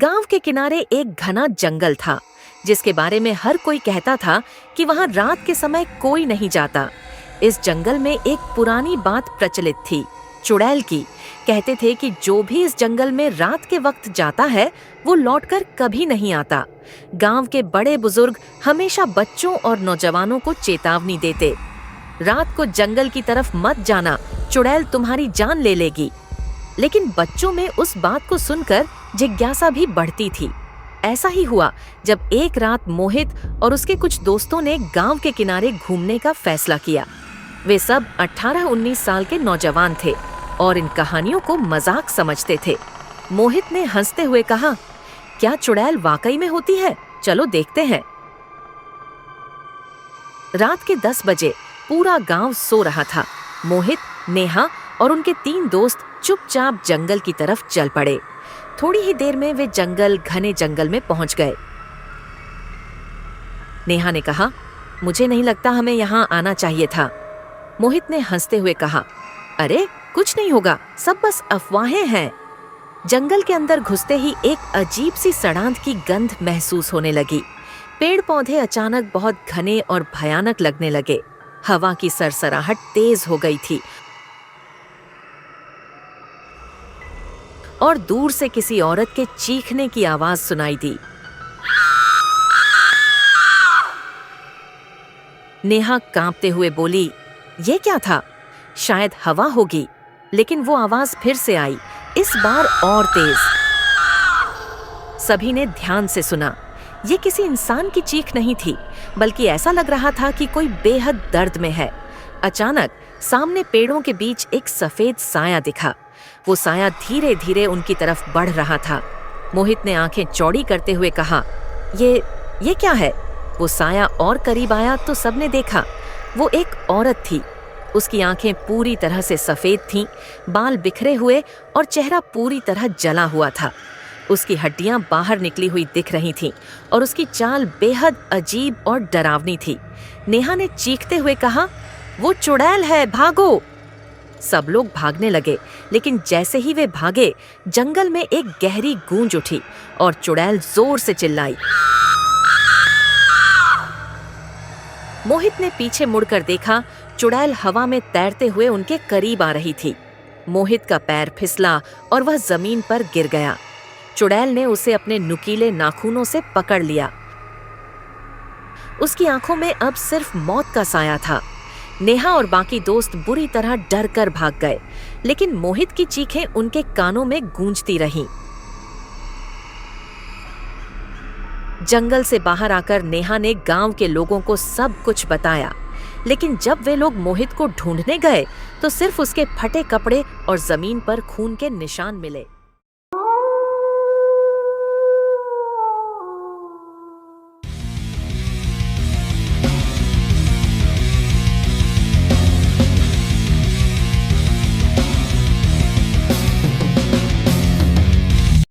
गांव के किनारे एक घना जंगल था जिसके बारे में हर कोई कहता था कि वहां रात के समय कोई नहीं जाता। इस जंगल में एक पुरानी बात प्रचलित थी, चुड़ैल की। कहते थे कि जो भी इस जंगल में रात के वक्त जाता है वो लौटकर कभी नहीं आता। गांव के बड़े बुजुर्ग हमेशा बच्चों और नौजवानों को चेतावनी देते, रात को जंगल की तरफ मत जाना, चुड़ैल तुम्हारी जान ले लेगी। लेकिन बच्चों में उस बात को सुनकर जिज्ञासा भी बढ़ती थी। ऐसा ही हुआ जब एक रात मोहित और उसके कुछ दोस्तों ने गांव के किनारे घूमने का फैसला किया। वे सब 18-19 साल के नौजवान थे और इन कहानियों को मजाक समझते थे। मोहित ने हंसते हुए कहा, क्या चुड़ैल वाकई में होती है? चलो देखते हैं। रात के 10 बजे पूरा गांव सो रहा था। मोहित, नेहा और उनके 3 दोस्त चुपचाप जंगल की तरफ चल पड़े। थोड़ी ही देर में वे घने जंगल में पहुंच गए। नेहा ने कहा, मुझे नहीं लगता हमें यहाँ आना चाहिए था। मोहित ने हंसते हुए कहा, अरे कुछ नहीं होगा, सब बस अफवाहें हैं। जंगल के अंदर घुसते ही एक अजीब सी सड़ांध की गंध महसूस होने लगी। पेड़ पौधे अचानक बहुत घने और भयानक लगने लगे। हवा की सरसराहट तेज हो गई थी और दूर से किसी औरत के चीखने की आवाज सुनाई दी। नेहा कांपते हुए बोली, ये क्या था? शायद हवा होगी। लेकिन वो आवाज फिर से आई, इस बार और तेज। सभी ने ध्यान से सुना। ये किसी इंसान की चीख नहीं थी, बल्कि ऐसा लग रहा था कि कोई बेहद दर्द में है। अचानक सामने पेड़ों के बीच एक सफेद साया दिखा। वो साया धीरे धीरे उनकी तरफ बढ़ रहा था। मोहित ने आंखें चौड़ी करते हुए कहा, ये क्या है? वो साया और करीब आया तो सबने देखा, वो एक औरत थी। उसकी आंखें पूरी तरह से सफेद थीं, बाल बिखरे हुए और चेहरा पूरी तरह जला हुआ था। उसकी हड्डियां बाहर निकली हुई दिख रही थीं और उसकी चाल बेहद अजीब और डरावनी थी। नेहा ने चीखते हुए कहा, वो चुड़ैल है, भागो! सब लोग भागने लगे, लेकिन जैसे ही वे भागे, जंगल में एक गहरी गूंज उठी और चुड़ैल जोर से चिल्लाई। मोहित ने पीछे मुड़कर देखा, चुड़ैल हवा में तैरते हुए उनके करीब आ रही थी। मोहित का पैर फिसला और वह जमीन पर गिर गया। चुड़ैल ने उसे अपने नुकीले नाखूनों से पकड़ लिया। उसकी आंखों में अब सिर्फ मौत का साया था। नेहा और बाकी दोस्त बुरी तरह डर कर भाग गए, लेकिन मोहित की चीखें उनके कानों में गूंजती रहीं। जंगल से बाहर आकर नेहा ने गांव के लोगों को सब कुछ बताया, लेकिन जब वे लोग मोहित को ढूंढने गए तो सिर्फ उसके फटे कपड़े और जमीन पर खून के निशान मिले।